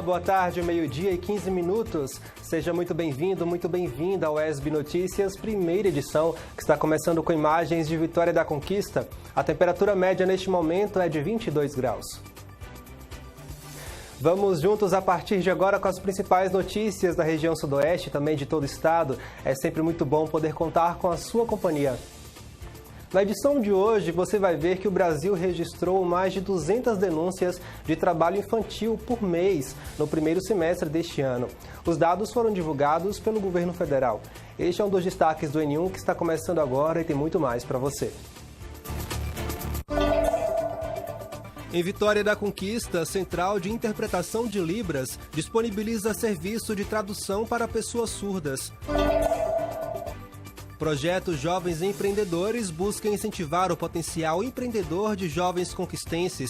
Olá, boa tarde, meio-dia e 15 minutos. Seja muito bem-vindo, muito bem-vinda ao ESB Notícias, primeira edição, que está começando com imagens de Vitória da Conquista. A temperatura média neste momento é de 22 graus. Vamos juntos a partir de agora com as principais notícias da região sudoeste e também de todo o estado. É sempre muito bom poder contar com a sua companhia. Na edição de hoje, você vai ver que o Brasil registrou mais de 200 denúncias de trabalho infantil por mês no primeiro semestre deste ano. Os dados foram divulgados pelo governo federal. Este é um dos destaques do N1 que está começando agora e tem muito mais para você. Em Vitória da Conquista, a Central de Interpretação de Libras disponibiliza serviço de tradução para pessoas surdas. Projeto Jovens Empreendedores busca incentivar o potencial empreendedor de jovens conquistenses.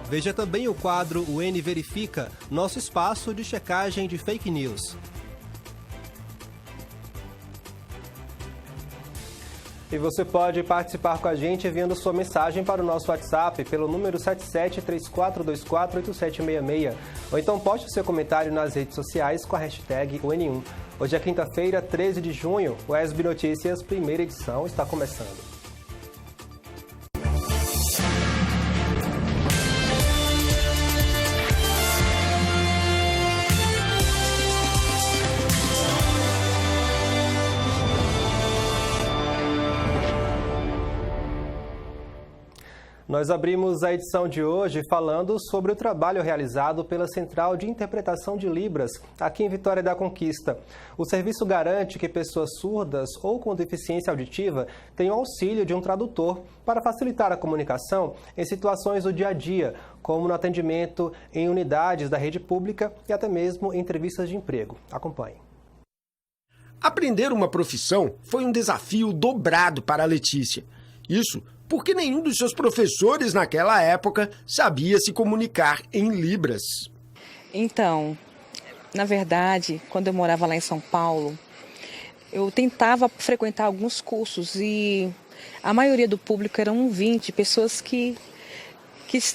Veja também o quadro O N Verifica, nosso espaço de checagem de fake news. E você pode participar com a gente enviando sua mensagem para o nosso WhatsApp pelo número 7734248766. Ou então poste o seu comentário nas redes sociais com a hashtag ON1. Hoje é quinta-feira, 13 de junho. O ESB Notícias, primeira edição, está começando. Nós abrimos a edição de hoje falando sobre o trabalho realizado pela Central de Interpretação de Libras, aqui em Vitória da Conquista. O serviço garante que pessoas surdas ou com deficiência auditiva tenham auxílio de um tradutor para facilitar a comunicação em situações do dia a dia, como no atendimento em unidades da rede pública e até mesmo em entrevistas de emprego. Acompanhe. Aprender uma profissão foi um desafio dobrado para a Letícia. Isso porque nenhum dos seus professores naquela época sabia se comunicar em Libras. Então, na verdade, quando eu morava lá em São Paulo, eu tentava frequentar alguns cursos e a maioria do público eram 20 pessoas que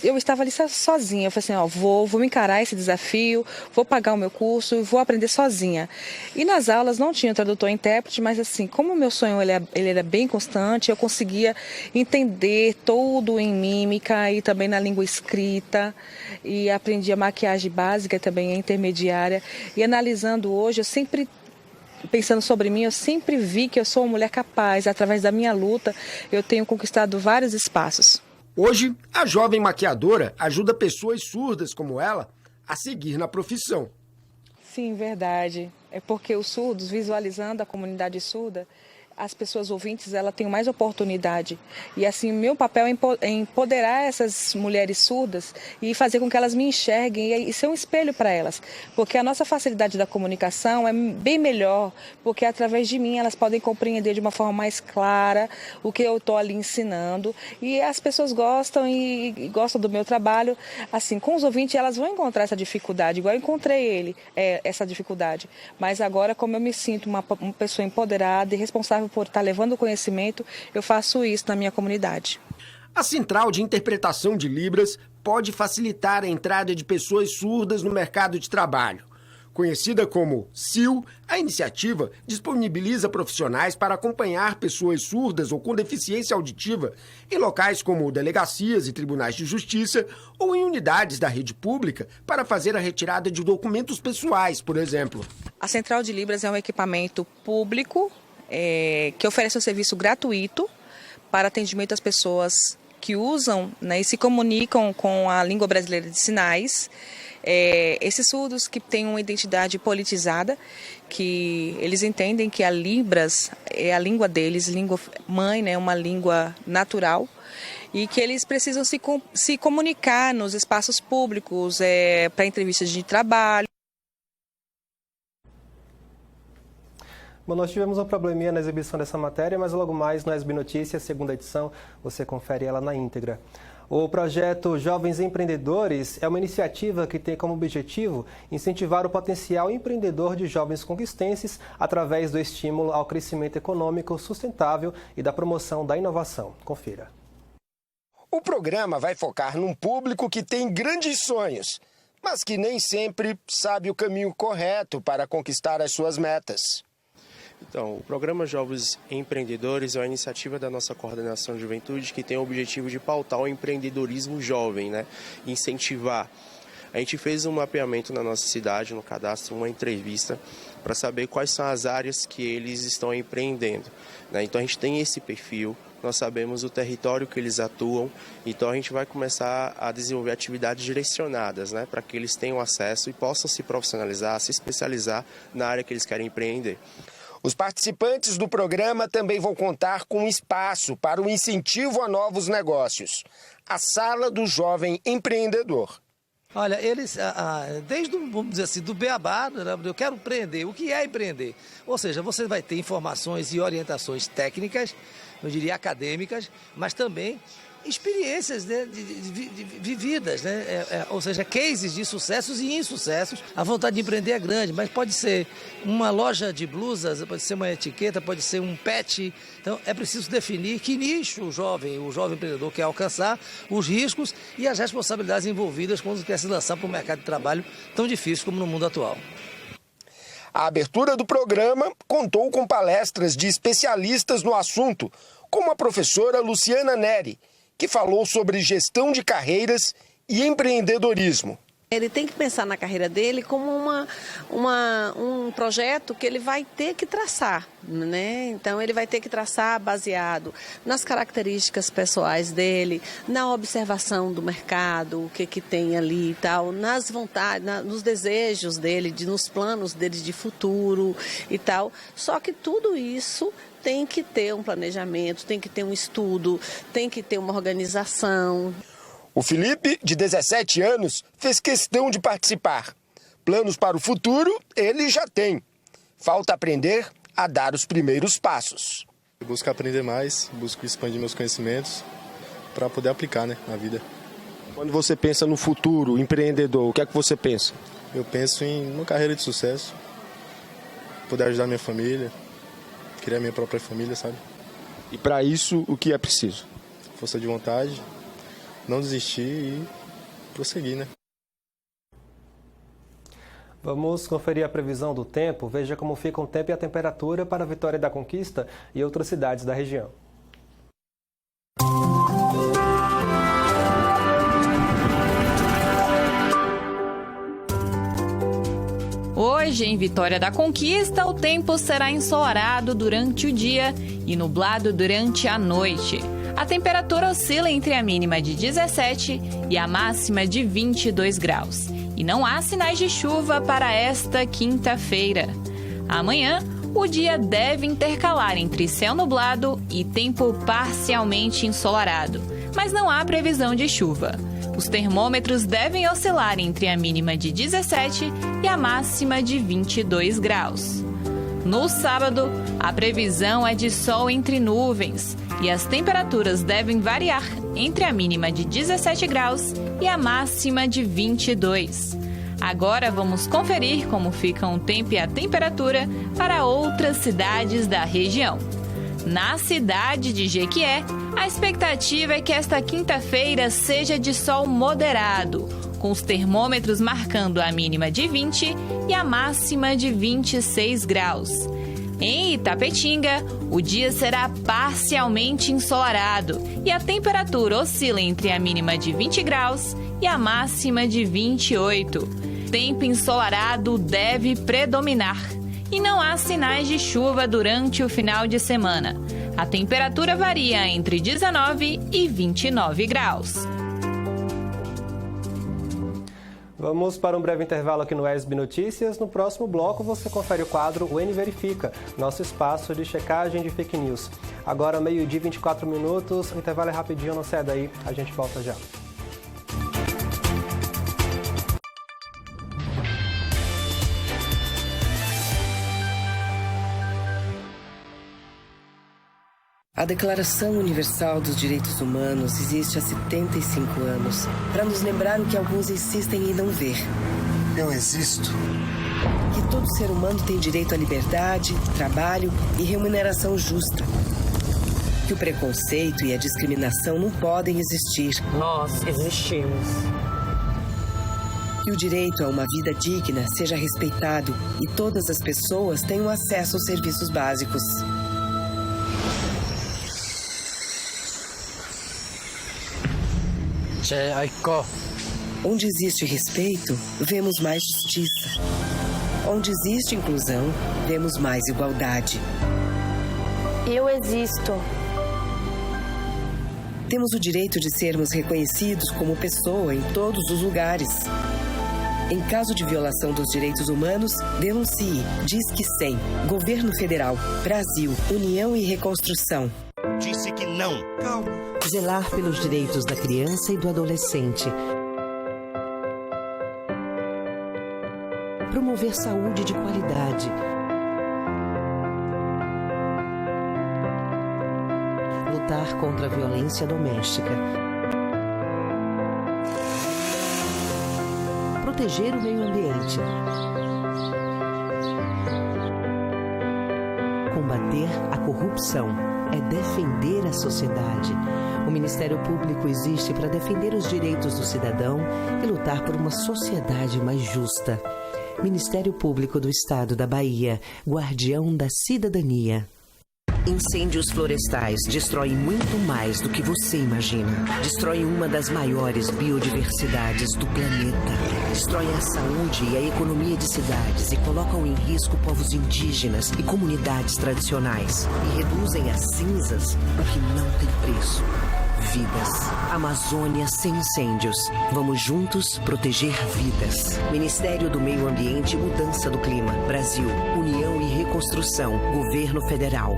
eu estava ali sozinha. Eu falei assim, vou me encarar esse desafio, vou pagar o meu curso e vou aprender sozinha. E nas aulas não tinha tradutor e intérprete, mas assim, como o meu sonho ele era bem constante, eu conseguia entender tudo em mímica e também na língua escrita. E aprendi a maquiagem básica, também a intermediária. E analisando hoje, pensando sobre mim, eu sempre vi que eu sou uma mulher capaz. Através da minha luta, eu tenho conquistado vários espaços. Hoje, a jovem maquiadora ajuda pessoas surdas como ela a seguir na profissão. Sim, verdade. É porque os surdos, visualizando a comunidade surda, as pessoas ouvintes têm mais oportunidade. E assim, o meu papel é empoderar essas mulheres surdas e fazer com que elas me enxerguem e ser um espelho para elas. Porque a nossa facilidade da comunicação é bem melhor, porque através de mim elas podem compreender de uma forma mais clara o que eu estou ali ensinando. E as pessoas gostam e gostam do meu trabalho. Assim, com os ouvintes elas vão encontrar essa dificuldade, igual eu encontrei essa dificuldade. Mas agora, como eu me sinto uma pessoa empoderada e responsável por estar levando conhecimento, eu faço isso na minha comunidade. A Central de Interpretação de Libras pode facilitar a entrada de pessoas surdas no mercado de trabalho. Conhecida como CIL, a iniciativa disponibiliza profissionais para acompanhar pessoas surdas ou com deficiência auditiva em locais como delegacias e tribunais de justiça ou em unidades da rede pública para fazer a retirada de documentos pessoais, por exemplo. A Central de Libras é um equipamento público que oferece um serviço gratuito para atendimento às pessoas que usam, né, e se comunicam com a língua brasileira de sinais. Esses surdos que têm uma identidade politizada, que eles entendem que a Libras é a língua deles, língua mãe, né, uma língua natural, e que eles precisam se comunicar nos espaços públicos, para entrevistas de trabalho. Bom, nós tivemos um probleminha na exibição dessa matéria, mas logo mais no ESB Notícias, segunda edição, você confere ela na íntegra. O projeto Jovens Empreendedores é uma iniciativa que tem como objetivo incentivar o potencial empreendedor de jovens conquistenses através do estímulo ao crescimento econômico sustentável e da promoção da inovação. Confira. O programa vai focar num público que tem grandes sonhos, mas que nem sempre sabe o caminho correto para conquistar as suas metas. Então, o programa Jovens Empreendedores é uma iniciativa da nossa coordenação de juventude que tem o objetivo de pautar o empreendedorismo jovem, né? Incentivar. A gente fez um mapeamento na nossa cidade, no cadastro, uma entrevista, para saber quais são as áreas que eles estão empreendendo, né? Então, a gente tem esse perfil, nós sabemos o território que eles atuam, então a gente vai começar a desenvolver atividades direcionadas, né? Para que eles tenham acesso e possam se profissionalizar, se especializar na área que eles querem empreender. Os participantes do programa também vão contar com um espaço para o incentivo a novos negócios, a Sala do Jovem Empreendedor. Olha, eles, desde, vamos dizer assim, do beabá, eu quero empreender. O que é empreender? Ou seja, você vai ter informações e orientações técnicas, eu diria acadêmicas, mas também experiências, né, vividas, né? Ou seja, cases de sucessos e insucessos. A vontade de empreender é grande, mas pode ser uma loja de blusas, pode ser uma etiqueta, pode ser um pet. Então é preciso definir que nicho o jovem empreendedor quer alcançar, os riscos e as responsabilidades envolvidas quando quer se lançar para um mercado de trabalho tão difícil como no mundo atual. A abertura do programa contou com palestras de especialistas no assunto, como a professora Luciana Neri, que falou sobre gestão de carreiras e empreendedorismo. Ele tem que pensar na carreira dele como um projeto que ele vai ter que traçar, né? Então ele vai ter que traçar baseado nas características pessoais dele, na observação do mercado, o que tem ali e tal, nas vontades, nos desejos dele, nos planos dele de futuro e tal. Só que tudo isso tem que ter um planejamento, tem que ter um estudo, tem que ter uma organização. O Felipe, de 17 anos, fez questão de participar. Planos para o futuro ele já tem. Falta aprender a dar os primeiros passos. Eu busco aprender mais, busco expandir meus conhecimentos para poder aplicar, né, na vida. Quando você pensa no futuro empreendedor, o que é que você pensa? Eu penso em uma carreira de sucesso, poder ajudar minha família, criar minha própria família, sabe? E para isso, o que é preciso? Força de vontade, não desistir e prosseguir, né? Vamos conferir a previsão do tempo. Veja como ficam o tempo e a temperatura para a Vitória da Conquista e outras cidades da região. Hoje, em Vitória da Conquista, o tempo será ensolarado durante o dia e nublado durante a noite. A temperatura oscila entre a mínima de 17 e a máxima de 22 graus. E não há sinais de chuva para esta quinta-feira. Amanhã, o dia deve intercalar entre céu nublado e tempo parcialmente ensolarado, mas não há previsão de chuva. Os termômetros devem oscilar entre a mínima de 17 e a máxima de 22 graus. No sábado, a previsão é de sol entre nuvens e as temperaturas devem variar entre a mínima de 17 graus e a máxima de 22. Agora vamos conferir como ficam o tempo e a temperatura para outras cidades da região. Na cidade de Jequié, a expectativa é que esta quinta-feira seja de sol moderado, com os termômetros marcando a mínima de 20 e a máxima de 26 graus. Em Itapetinga, o dia será parcialmente ensolarado e a temperatura oscila entre a mínima de 20 graus e a máxima de 28. Tempo ensolarado deve predominar e não há sinais de chuva durante o final de semana. A temperatura varia entre 19 e 29 graus. Vamos para um breve intervalo aqui no ESB Notícias. No próximo bloco você confere o quadro O N Verifica, nosso espaço de checagem de fake news. Agora, 12h e 24 minutos, o intervalo é rapidinho, não sai daí, a gente volta já. A Declaração Universal dos Direitos Humanos existe há 75 anos, para nos lembrar o que alguns insistem em não ver. Eu existo. Que todo ser humano tem direito à liberdade, trabalho e remuneração justa. Que o preconceito e a discriminação não podem existir. Nós existimos. Que o direito a uma vida digna seja respeitado e todas as pessoas tenham acesso aos serviços básicos. Onde existe respeito, vemos mais justiça. Onde existe inclusão, vemos mais igualdade. Eu existo. Temos o direito de sermos reconhecidos como pessoa em todos os lugares. Em caso de violação dos direitos humanos, denuncie. Disque 100. Governo Federal. Brasil. União e Reconstrução. Disse que não. Calma. Zelar pelos direitos da criança e do adolescente. Promover saúde de qualidade. Lutar contra a violência doméstica. Proteger o meio ambiente. Combater a corrupção é defender a sociedade. O Ministério Público existe para defender os direitos do cidadão e lutar por uma sociedade mais justa. Ministério Público do Estado da Bahia, guardião da cidadania. Incêndios florestais destroem muito mais do que você imagina. Destroem uma das maiores biodiversidades do planeta. Destroem a saúde e a economia de cidades e colocam em risco povos indígenas e comunidades tradicionais. E reduzem a cinzas o que não tem preço. Vidas. Amazônia sem incêndios. Vamos juntos proteger vidas. Ministério do Meio Ambiente e Mudança do Clima. Brasil. União e Reconstrução. Governo Federal.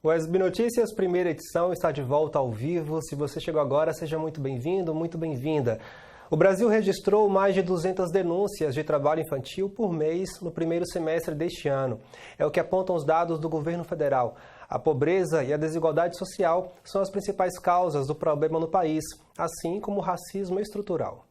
O SB Notícias, primeira edição, está de volta ao vivo. Se você chegou agora, seja muito bem-vindo, muito bem-vinda. O Brasil registrou mais de 200 denúncias de trabalho infantil por mês no primeiro semestre deste ano. É o que apontam os dados do governo federal. A pobreza e a desigualdade social são as principais causas do problema no país, assim como o racismo estrutural.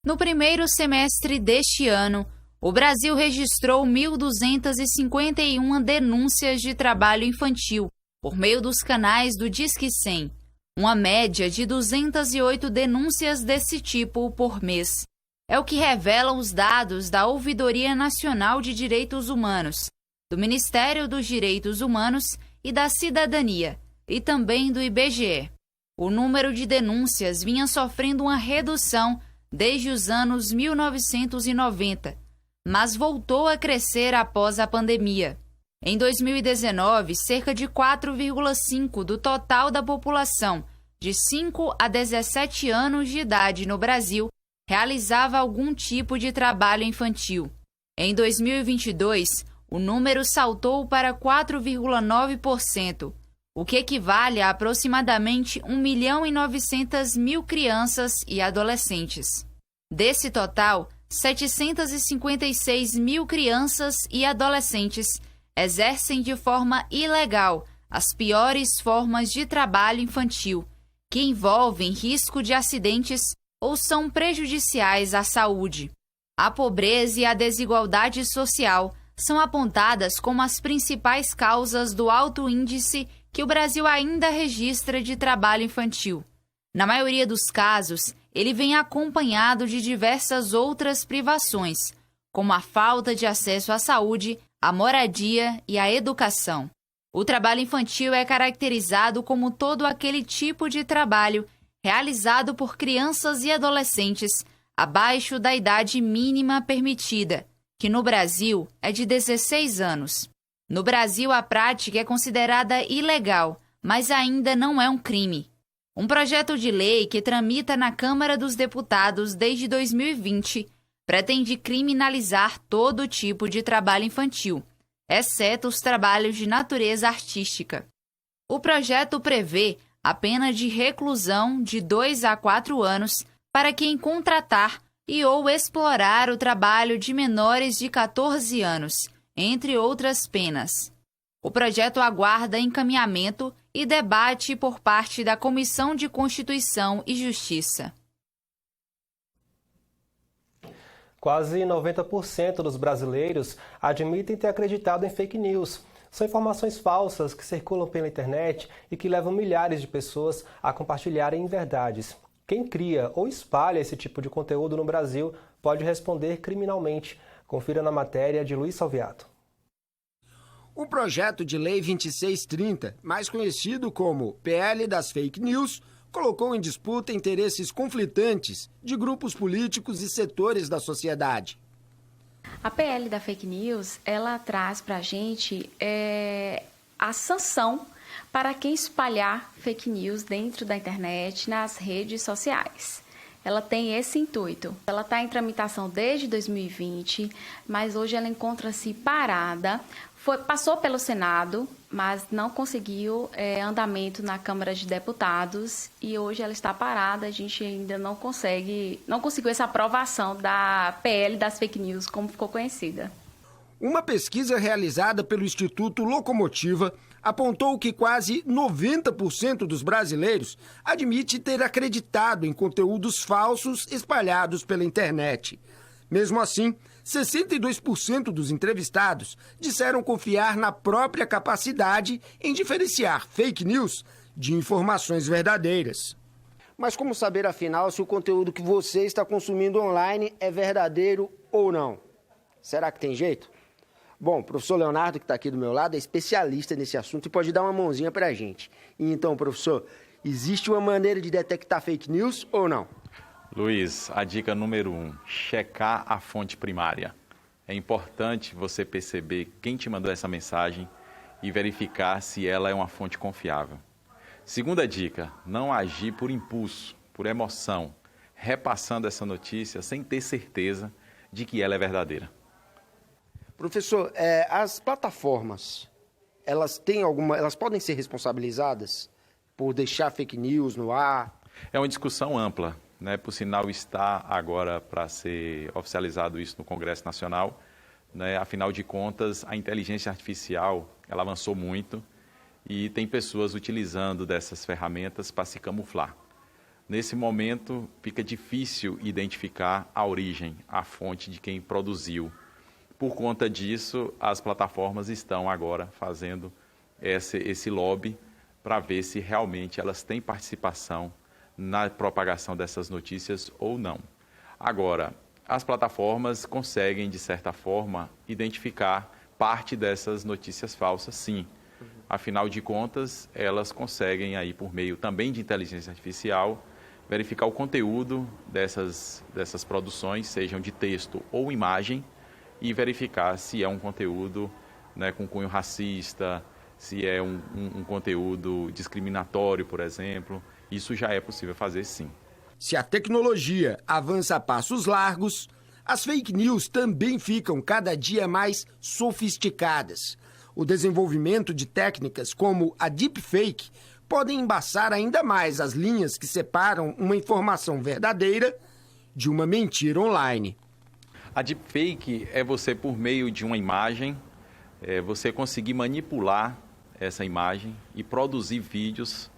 No primeiro semestre deste ano, o Brasil registrou 1.251 denúncias de trabalho infantil por meio dos canais do Disque 100, uma média de 208 denúncias desse tipo por mês. É o que revelam os dados da Ouvidoria Nacional de Direitos Humanos, do Ministério dos Direitos Humanos e da Cidadania, e também do IBGE. O número de denúncias vinha sofrendo uma redução desde os anos 1990, mas voltou a crescer após a pandemia. Em 2019, cerca de 4,5% do total da população de 5 a 17 anos de idade no Brasil realizava algum tipo de trabalho infantil. Em 2022, o número saltou para 4,9%, o que equivale a aproximadamente 1.900.000 crianças e adolescentes. Desse total, 756.000 crianças e adolescentes exercem de forma ilegal as piores formas de trabalho infantil, que envolvem risco de acidentes ou são prejudiciais à saúde. A pobreza e a desigualdade social são apontadas como as principais causas do alto índice que o Brasil ainda registra de trabalho infantil. Na maioria dos casos, ele vem acompanhado de diversas outras privações, como a falta de acesso à saúde, à moradia e à educação. O trabalho infantil é caracterizado como todo aquele tipo de trabalho realizado por crianças e adolescentes abaixo da idade mínima permitida, que no Brasil é de 16 anos. No Brasil, a prática é considerada ilegal, mas ainda não é um crime. Um projeto de lei que tramita na Câmara dos Deputados desde 2020 pretende criminalizar todo tipo de trabalho infantil, exceto os trabalhos de natureza artística. O projeto prevê a pena de reclusão de 2 a 4 anos para quem contratar e ou explorar o trabalho de menores de 14 anos, entre outras penas. O projeto aguarda encaminhamento e debate por parte da Comissão de Constituição e Justiça. Quase 90% dos brasileiros admitem ter acreditado em fake news. São informações falsas que circulam pela internet e que levam milhares de pessoas a compartilharem inverdades. Quem cria ou espalha esse tipo de conteúdo no Brasil pode responder criminalmente. Confira na matéria de Luiz Salviato. O projeto de lei 2630, mais conhecido como PL das Fake News, colocou em disputa interesses conflitantes de grupos políticos e setores da sociedade. A PL da Fake News, ela traz para a gente a sanção para quem espalhar fake news dentro da internet, nas redes sociais. Ela tem esse intuito. Ela está em tramitação desde 2020, mas hoje ela encontra-se parada. Passou pelo Senado, mas não conseguiu andamento na Câmara de Deputados e hoje ela está parada. A gente ainda não conseguiu essa aprovação da PL das Fake News, como ficou conhecida. Uma pesquisa realizada pelo Instituto Locomotiva apontou que quase 90% dos brasileiros admite ter acreditado em conteúdos falsos espalhados pela internet. Mesmo assim, 62% dos entrevistados disseram confiar na própria capacidade em diferenciar fake news de informações verdadeiras. Mas como saber, afinal, se o conteúdo que você está consumindo online é verdadeiro ou não? Será que tem jeito? Bom, o professor Leonardo, que está aqui do meu lado, é especialista nesse assunto e pode dar uma mãozinha para a gente. E então, professor, existe uma maneira de detectar fake news ou não? Luiz, a dica número 1, checar a fonte primária. É importante você perceber quem te mandou essa mensagem e verificar se ela é uma fonte confiável. Segunda dica, não agir por impulso, por emoção, repassando essa notícia sem ter certeza de que ela é verdadeira. Professor, as plataformas, elas podem ser responsabilizadas por deixar fake news no ar? É uma discussão ampla. Por sinal, está agora para ser oficializado isso no Congresso Nacional. Afinal de contas, a inteligência artificial ela avançou muito e tem pessoas utilizando dessas ferramentas para se camuflar. Nesse momento, fica difícil identificar a origem, a fonte de quem produziu. Por conta disso, as plataformas estão agora fazendo esse lobby para ver se realmente elas têm participação na propagação dessas notícias ou não. Agora, as plataformas conseguem, de certa forma, identificar parte dessas notícias falsas, sim. Afinal de contas, elas conseguem, aí, por meio também de inteligência artificial, verificar o conteúdo dessas produções, sejam de texto ou imagem, e verificar se é um conteúdo com cunho racista, se é um conteúdo discriminatório, por exemplo. Isso já é possível fazer, sim. Se a tecnologia avança a passos largos, as fake news também ficam cada dia mais sofisticadas. O desenvolvimento de técnicas como a deepfake podem embaçar ainda mais as linhas que separam uma informação verdadeira de uma mentira online. A deepfake é você, por meio de uma imagem, você conseguir manipular essa imagem e produzir vídeos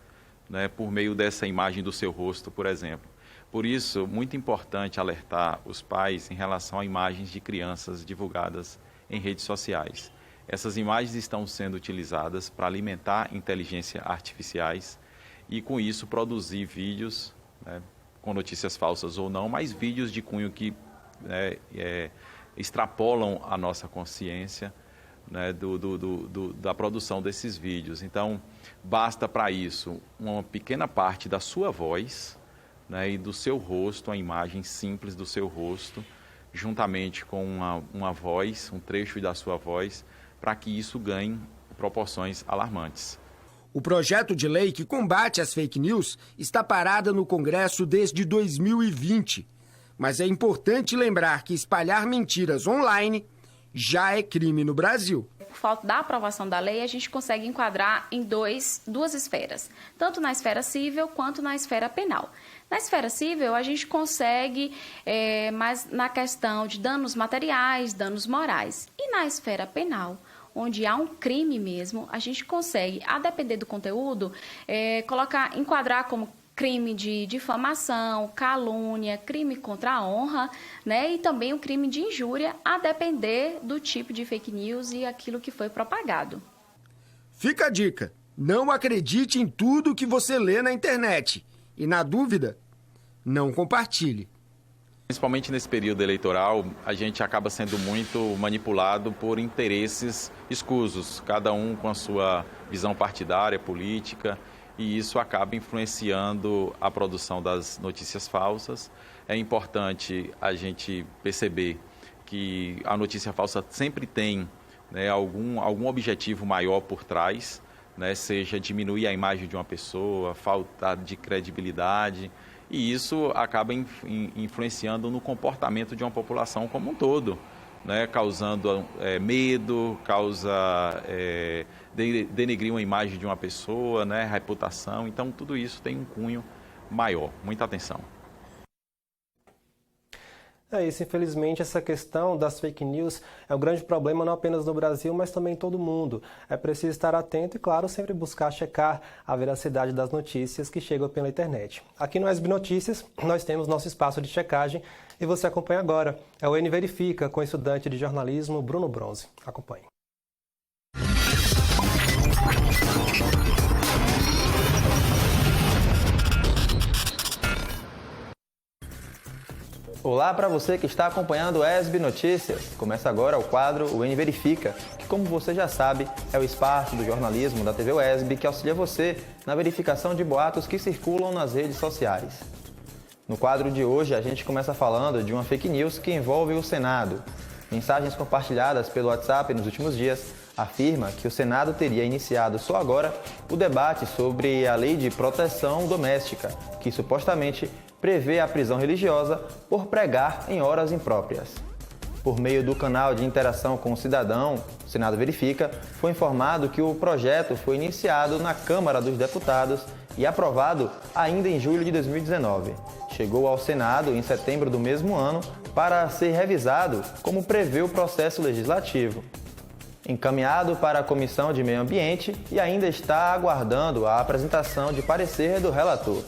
por meio dessa imagem do seu rosto, por exemplo. Por isso, muito importante alertar os pais em relação a imagens de crianças divulgadas em redes sociais. Essas imagens estão sendo utilizadas para alimentar inteligências artificiais e, com isso, produzir vídeos, com notícias falsas ou não, mas vídeos de cunho que extrapolam a nossa consciência, da produção desses vídeos. Então, basta para isso uma pequena parte da sua voz e do seu rosto, uma imagem simples do seu rosto, juntamente com uma voz, um trecho da sua voz, para que isso ganhe proporções alarmantes. O projeto de lei que combate as fake news está parado no Congresso desde 2020. Mas é importante lembrar que espalhar mentiras online já é crime no Brasil. Por falta da aprovação da lei, a gente consegue enquadrar em duas esferas, tanto na esfera civil quanto na esfera penal. Na esfera civil, a gente consegue mais na questão de danos materiais, danos morais. E na esfera penal, onde há um crime mesmo, a gente consegue, a depender do conteúdo, enquadrar como crime de difamação, calúnia, crime contra a honra, né? E também o crime de injúria, a depender do tipo de fake news e aquilo que foi propagado. Fica a dica, não acredite em tudo que você lê na internet. E na dúvida, não compartilhe. Principalmente nesse período eleitoral, a gente acaba sendo muito manipulado por interesses escusos, cada um com a sua visão partidária, política, e isso acaba influenciando a produção das notícias falsas. É importante a gente perceber que a notícia falsa sempre tem, né, algum objetivo maior por trás, né, seja diminuir a imagem de uma pessoa, falta de credibilidade, e isso acaba influenciando no comportamento de uma população como um todo, né, causando medo, denegrir uma imagem de uma pessoa, né, reputação. Então, tudo isso tem um cunho maior. Muita atenção. É isso, infelizmente, essa questão das fake news é um grande problema não apenas no Brasil, mas também em todo o mundo. É preciso estar atento e, claro, sempre buscar checar a veracidade das notícias que chegam pela internet. Aqui no ESB Notícias, nós temos nosso espaço de checagem e você acompanha agora. É o N Verifica, com o estudante de jornalismo Bruno Bronze. Acompanhe. Olá para você que está acompanhando o ESB Notícias. Começa agora o quadro O N Verifica, que, como você já sabe, é o espaço do jornalismo da TV UESB que auxilia você na verificação de boatos que circulam nas redes sociais. No quadro de hoje, a gente começa falando de uma fake news que envolve o Senado. Mensagens compartilhadas pelo WhatsApp nos últimos dias afirma que o Senado teria iniciado só agora o debate sobre a Lei de Proteção Doméstica, que supostamente prevê a prisão religiosa por pregar em horas impróprias. Por meio do canal de interação com o cidadão, o Senado Verifica, foi informado que o projeto foi iniciado na Câmara dos Deputados e aprovado ainda em julho de 2019. Chegou ao Senado em setembro do mesmo ano para ser revisado, como prevê o processo legislativo. Encaminhado para a Comissão de Meio Ambiente e ainda está aguardando a apresentação de parecer do relator.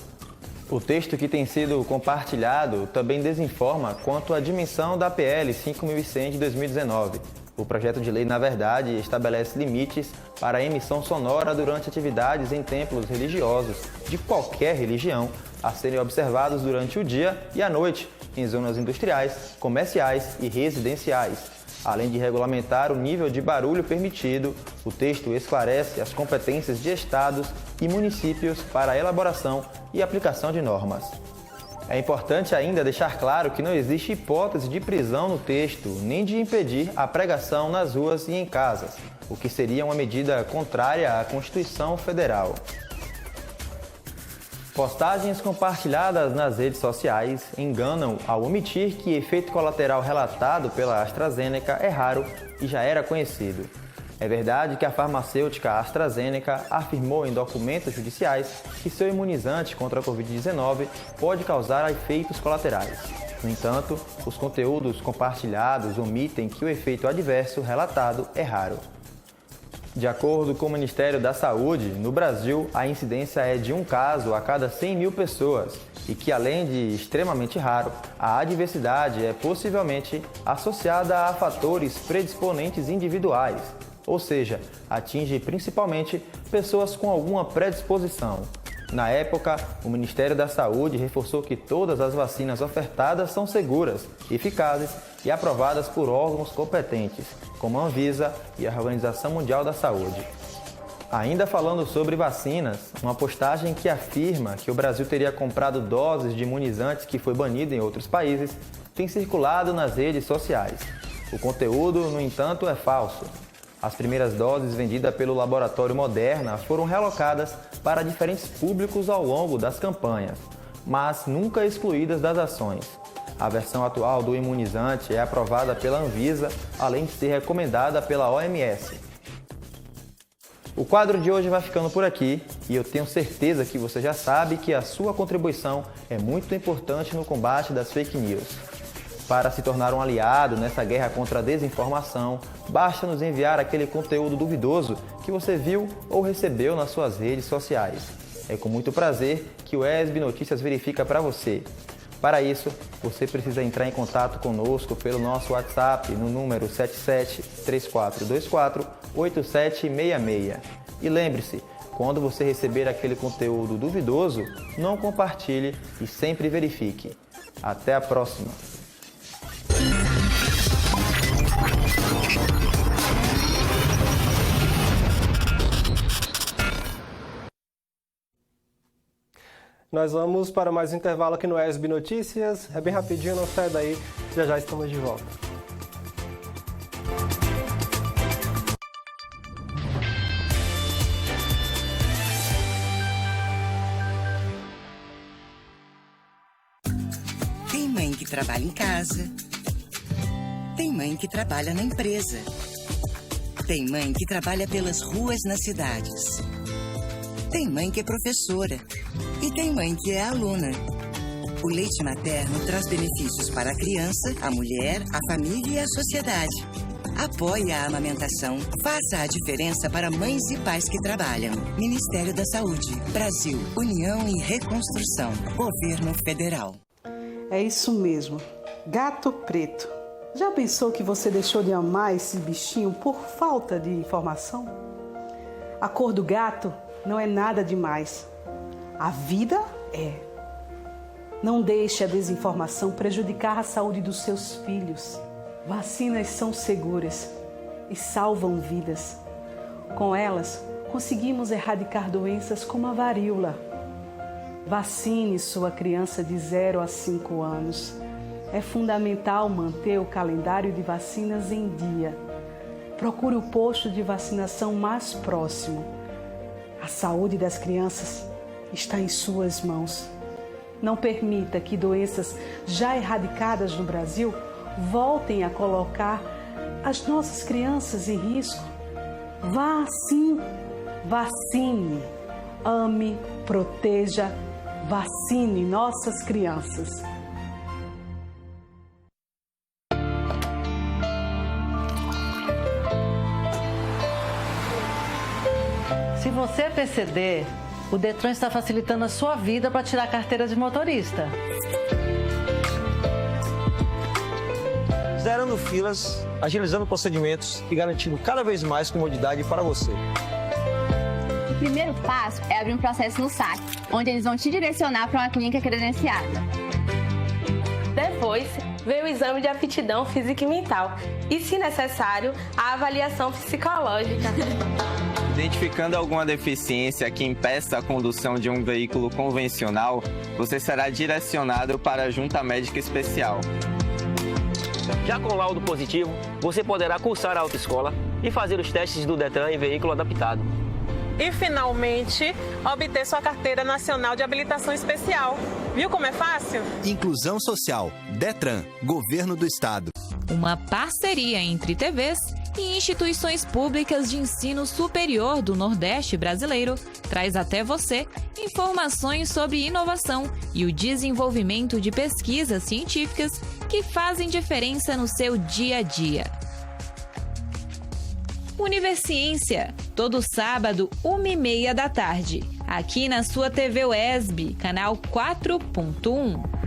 O texto que tem sido compartilhado também desinforma quanto à dimensão da PL 5.100 de 2019. O projeto de lei, na verdade, estabelece limites para a emissão sonora durante atividades em templos religiosos de qualquer religião a serem observados durante o dia e a noite em zonas industriais, comerciais e residenciais. Além de regulamentar o nível de barulho permitido, o texto esclarece as competências de estados e municípios para a elaboração e aplicação de normas. É importante ainda deixar claro que não existe hipótese de prisão no texto, nem de impedir a pregação nas ruas e em casas, o que seria uma medida contrária à Constituição Federal. Postagens compartilhadas nas redes sociais enganam ao omitir que efeito colateral relatado pela AstraZeneca é raro e já era conhecido. É verdade que a farmacêutica AstraZeneca afirmou em documentos judiciais que seu imunizante contra a Covid-19 pode causar efeitos colaterais. No entanto, os conteúdos compartilhados omitem que o efeito adverso relatado é raro. De acordo com o Ministério da Saúde, no Brasil, a incidência é de um caso a cada 100 mil pessoas e que, além de extremamente raro, a adversidade é possivelmente associada a fatores predisponentes individuais, ou seja, atinge principalmente pessoas com alguma predisposição. Na época, o Ministério da Saúde reforçou que todas as vacinas ofertadas são seguras, eficazes e aprovadas por órgãos competentes, como a Anvisa e a Organização Mundial da Saúde. Ainda falando sobre vacinas, uma postagem que afirma que o Brasil teria comprado doses de imunizantes que foi banido em outros países tem circulado nas redes sociais. O conteúdo, no entanto, é falso. As primeiras doses vendidas pelo laboratório Moderna foram realocadas para diferentes públicos ao longo das campanhas, mas nunca excluídas das ações. A versão atual do imunizante é aprovada pela Anvisa, além de ser recomendada pela OMS. O quadro de hoje vai ficando por aqui e eu tenho certeza que você já sabe que a sua contribuição é muito importante no combate das fake news. Para se tornar um aliado nessa guerra contra a desinformação, basta nos enviar aquele conteúdo duvidoso que você viu ou recebeu nas suas redes sociais. É com muito prazer que o ESB Notícias verifica para você. Para isso, você precisa entrar em contato conosco pelo nosso WhatsApp no número 7734248766. E lembre-se, quando você receber aquele conteúdo duvidoso, não compartilhe e sempre verifique. Até a próxima! Nós vamos para mais um intervalo aqui no ESB Notícias. É bem rapidinho, não sai daí, já estamos de volta. Tem mãe que trabalha em casa. Tem mãe que trabalha na empresa. Tem mãe que trabalha pelas ruas nas cidades. Tem mãe que é professora. E tem mãe que é aluna. O leite materno traz benefícios para a criança, a mulher, a família e a sociedade. Apoie a amamentação. Faça a diferença para mães e pais que trabalham. Ministério da Saúde. Brasil. União e Reconstrução. Governo Federal. É isso mesmo. Gato preto. Já pensou que você deixou de amar esse bichinho por falta de informação? A cor do gato não é nada demais. A vida é. Não deixe a desinformação prejudicar a saúde dos seus filhos. Vacinas são seguras e salvam vidas. Com elas, conseguimos erradicar doenças como a varíola. Vacine sua criança de 0 a 5 anos. É fundamental manter o calendário de vacinas em dia. Procure o posto de vacinação mais próximo. A saúde das crianças está em suas mãos. Não permita que doenças já erradicadas no Brasil voltem a colocar as nossas crianças em risco. Vá sim, vacine, ame, proteja, vacine nossas crianças. Se você é PCD, o Detran está facilitando a sua vida para tirar a carteira de motorista. Zerando filas, agilizando procedimentos e garantindo cada vez mais comodidade para você. O primeiro passo é abrir um processo no SAC, onde eles vão te direcionar para uma clínica credenciada. Depois, vem o exame de aptidão física e mental e, se necessário, a avaliação psicológica. Identificando alguma deficiência que impeça a condução de um veículo convencional, você será direcionado para a junta médica especial. Já com laudo positivo, você poderá cursar a autoescola e fazer os testes do Detran em veículo adaptado. E, finalmente, obter sua carteira nacional de habilitação especial. Viu como é fácil? Inclusão Social. Detran. Governo do Estado. Uma parceria entre TVs e instituições públicas de ensino superior do Nordeste brasileiro traz até você informações sobre inovação e o desenvolvimento de pesquisas científicas que fazem diferença no seu dia a dia. Universiência, todo sábado, 1h30 da tarde, aqui na sua TV UESB, canal 4.1.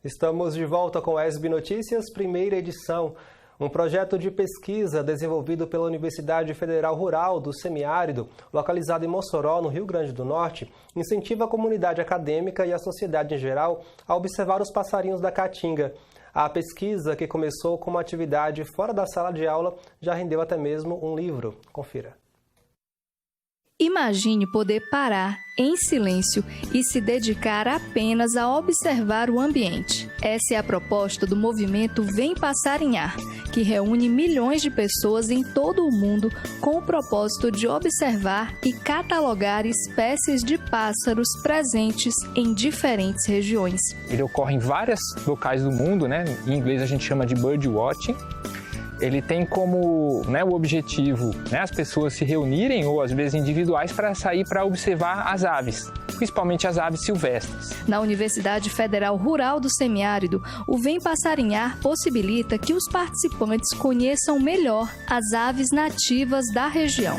Estamos de volta com a ESB Notícias, primeira edição. Um projeto de pesquisa desenvolvido pela Universidade Federal Rural do Semiárido, localizado em Mossoró, no Rio Grande do Norte, incentiva a comunidade acadêmica e a sociedade em geral a observar os passarinhos da caatinga. A pesquisa, que começou como atividade fora da sala de aula, já rendeu até mesmo um livro. Confira. Imagine poder parar em silêncio e se dedicar apenas a observar o ambiente. Essa é a proposta do movimento Vem Passarinhar, que reúne milhões de pessoas em todo o mundo com o propósito de observar e catalogar espécies de pássaros presentes em diferentes regiões. Ele ocorre em vários locais do mundo, né? Em inglês a gente chama de birdwatching. Ele tem como o objetivo as pessoas se reunirem, ou às vezes individuais, para sair para observar as aves. principalmente as aves silvestres. Na Universidade Federal Rural do Semiárido, o Vem Passarinhar possibilita que os participantes conheçam melhor as aves nativas da região.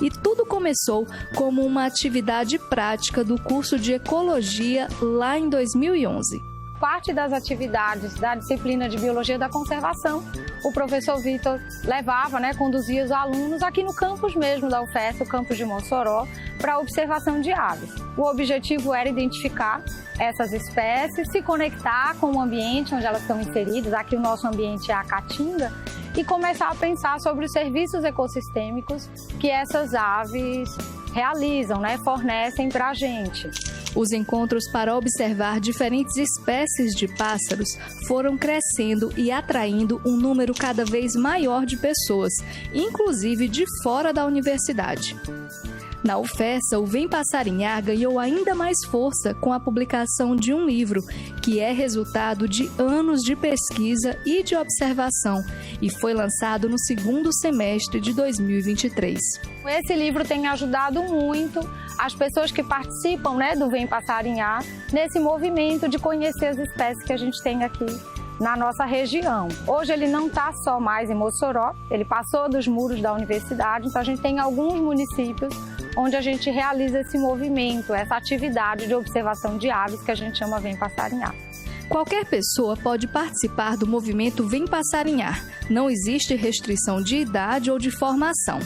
E tudo começou como uma atividade prática do curso de Ecologia lá em 2011. Parte das atividades da disciplina de Biologia da Conservação, o professor Vitor levava, conduzia os alunos aqui no campus mesmo da UFES, o campus de Mossoró, para a observação de aves. O objetivo era identificar essas espécies, se conectar com o ambiente onde elas estão inseridas, aqui o nosso ambiente é a Caatinga, e começar a pensar sobre os serviços ecossistêmicos que essas aves realizam, fornecem para a gente. Os encontros para observar diferentes espécies de pássaros foram crescendo e atraindo um número cada vez maior de pessoas, inclusive de fora da universidade. Na UFESA, o Vem Passarinhar ganhou ainda mais força com a publicação de um livro, que é resultado de anos de pesquisa e de observação, e foi lançado no segundo semestre de 2023. Esse livro tem ajudado muito as pessoas que participam do Vem Passarinhar nesse movimento de conhecer as espécies que a gente tem aqui na nossa região. Hoje ele não está só mais em Mossoró, ele passou dos muros da universidade, então a gente tem alguns municípios onde a gente realiza esse movimento, essa atividade de observação de aves que a gente chama Vem Passarinhar. Qualquer pessoa pode participar do movimento Vem Passarinhar. Não existe restrição de idade ou de formação.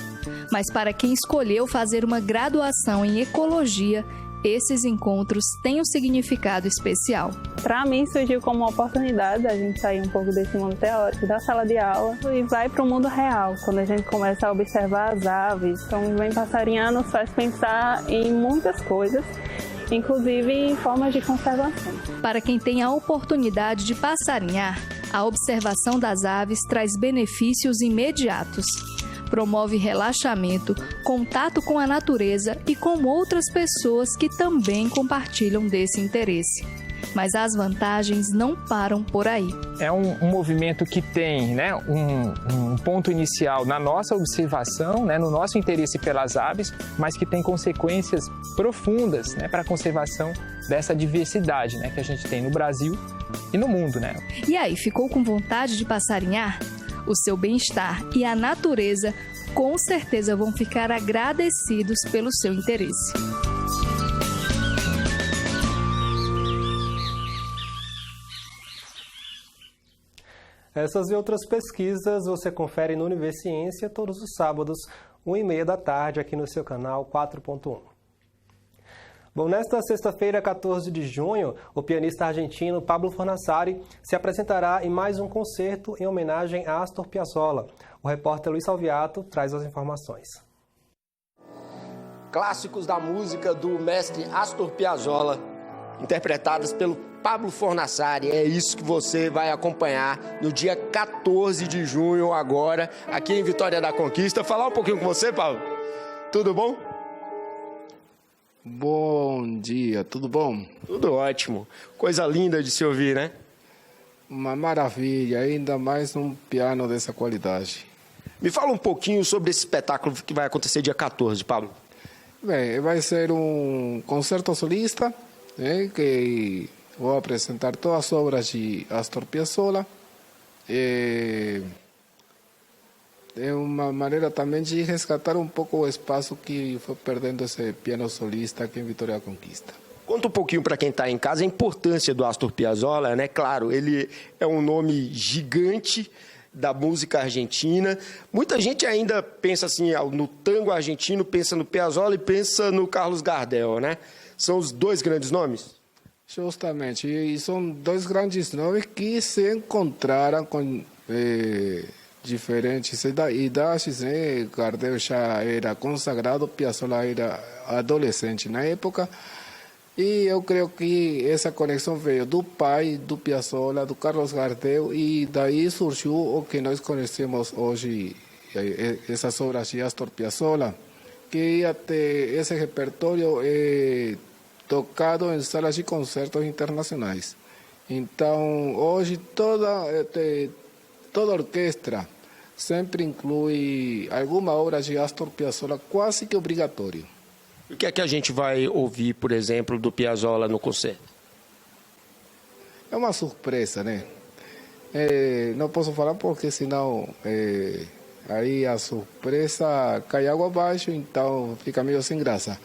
Mas para quem escolheu fazer uma graduação em ecologia, esses encontros têm um significado especial. Para mim surgiu como uma oportunidade a gente sair um pouco desse mundo teórico, da sala de aula, e vai para o mundo real, quando a gente começa a observar as aves. Então, Vem Passarinhar nos faz pensar em muitas coisas, inclusive em formas de conservação. Para quem tem a oportunidade de passarinhar, a observação das aves traz benefícios imediatos. Promove relaxamento, contato com a natureza e com outras pessoas que também compartilham desse interesse. Mas as vantagens não param por aí. É um movimento que tem um ponto inicial na nossa observação, no nosso interesse pelas aves, mas que tem consequências profundas para a conservação dessa diversidade que a gente tem no Brasil e no mundo. E aí, ficou com vontade de passarinhar? O seu bem-estar e a natureza com certeza vão ficar agradecidos pelo seu interesse. Essas e outras pesquisas você confere no Universiência todos os sábados, 1h30 da tarde, aqui no seu canal 4.1. Bom, nesta sexta-feira, 14 de junho, o pianista argentino Pablo Fornassari se apresentará em mais um concerto em homenagem a Astor Piazzolla. O repórter Luiz Salviato traz as informações. Clássicos da música do mestre Astor Piazzolla, interpretadas pelo Pablo Fornassari. É isso que você vai acompanhar no dia 14 de junho, agora, aqui em Vitória da Conquista. Falar um pouquinho com você, Pablo. Tudo bom? Bom dia, tudo bom? Tudo ótimo. Coisa linda de se ouvir, né? Uma maravilha, ainda mais um piano dessa qualidade. Me fala um pouquinho sobre esse espetáculo que vai acontecer dia 14, Pablo. Bem, vai ser um concerto solista, que vou apresentar todas as obras de Astor Piazzolla. É uma maneira também de resgatar um pouco o espaço que foi perdendo esse piano solista aqui em Vitória da Conquista. Conta um pouquinho para quem está em casa a importância do Astor Piazzolla, né? Claro, ele é um nome gigante da música argentina. Muita gente ainda pensa assim, no tango argentino, pensa no Piazzolla e pensa no Carlos Gardel, né? São os dois grandes nomes? Justamente, e são dois grandes nomes que se encontraram com diferentes idades, né? Gardel já era consagrado, Piazzolla era adolescente na época, e eu creio que essa conexão veio do pai do Piazzolla, do Carlos Gardel, e daí surgiu o que nós conhecemos hoje, essas obras de Astor Piazzolla, que até esse repertório é tocado em salas de concertos internacionais. Então, hoje toda toda orquestra sempre inclui alguma obra de Astor Piazzolla, quase que obrigatório. O que é que a gente vai ouvir, por exemplo, do Piazzolla no concerto? É uma surpresa, né? Não posso falar porque senão aí a surpresa cai água abaixo, então fica meio sem graça.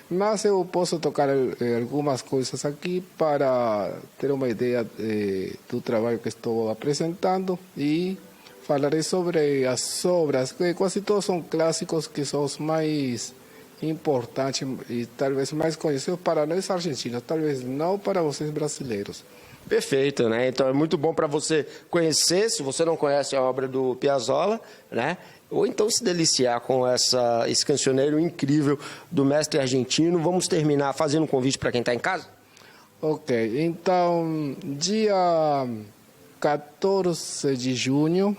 Mas eu posso tocar algumas coisas aqui para ter uma ideia do trabalho que estou apresentando e falarei sobre as obras, que quase todos são clássicos, que são os mais importantes e talvez mais conhecidos para nós argentinos, talvez não para vocês brasileiros. Perfeito, né? Então é muito bom para você conhecer, se você não conhece a obra do Piazzolla, né? Ou então se deliciar com esse cancioneiro incrível do mestre argentino. Vamos terminar fazendo um convite para quem está em casa? Ok, então, dia 14 de junho,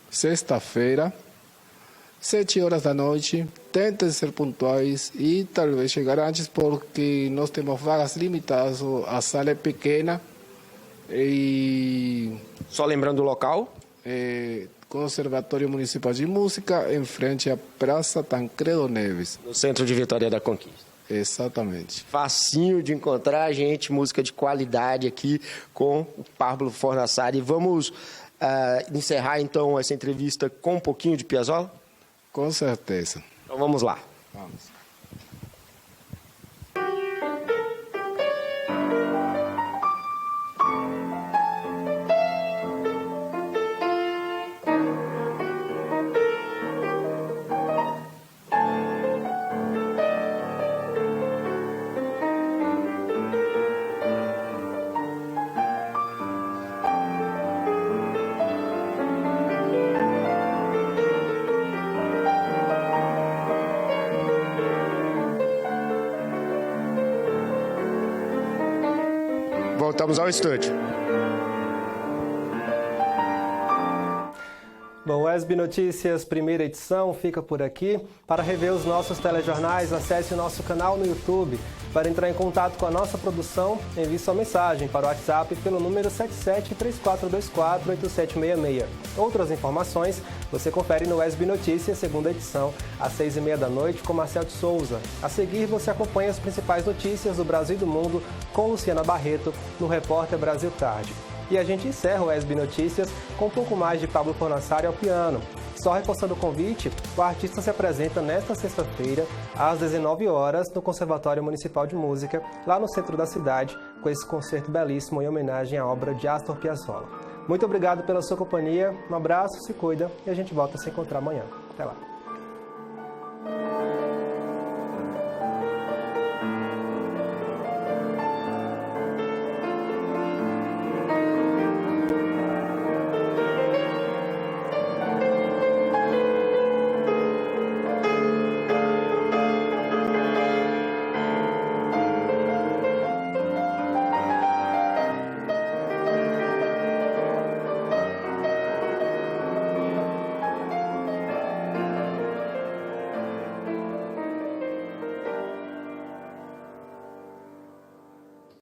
sexta-feira, 7 horas da noite, tentem ser pontuais e talvez chegar antes, porque nós temos vagas limitadas, a sala é pequena. E só lembrando o local? Conservatório Municipal de Música, em frente à Praça Tancredo Neves. No centro de Vitória da Conquista. Exatamente. Facinho de encontrar, gente, música de qualidade aqui com o Pablo Fornassari. Vamos encerrar então essa entrevista com um pouquinho de Piazzolla? Com certeza. Então vamos lá. Vamos. Voltamos ao estúdio. Bom, o ESB Notícias, primeira edição, fica por aqui. Para rever os nossos telejornais, acesse o nosso canal no YouTube. Para entrar em contato com a nossa produção, envie sua mensagem para o WhatsApp pelo número 7734248766. Outras informações você confere no ESB Notícias, segunda edição, às 6h30 da noite, com Marcel de Souza. A seguir, você acompanha as principais notícias do Brasil e do mundo com Luciana Barreto, no Repórter Brasil Tarde. E a gente encerra o ESB Notícias com um pouco mais de Pablo Fornassari ao piano. Só reforçando o convite, o artista se apresenta nesta sexta-feira, às 19 horas, no Conservatório Municipal de Música, lá no centro da cidade, com esse concerto belíssimo em homenagem à obra de Astor Piazzolla. Muito obrigado pela sua companhia, um abraço, se cuida e a gente volta a se encontrar amanhã. Até lá.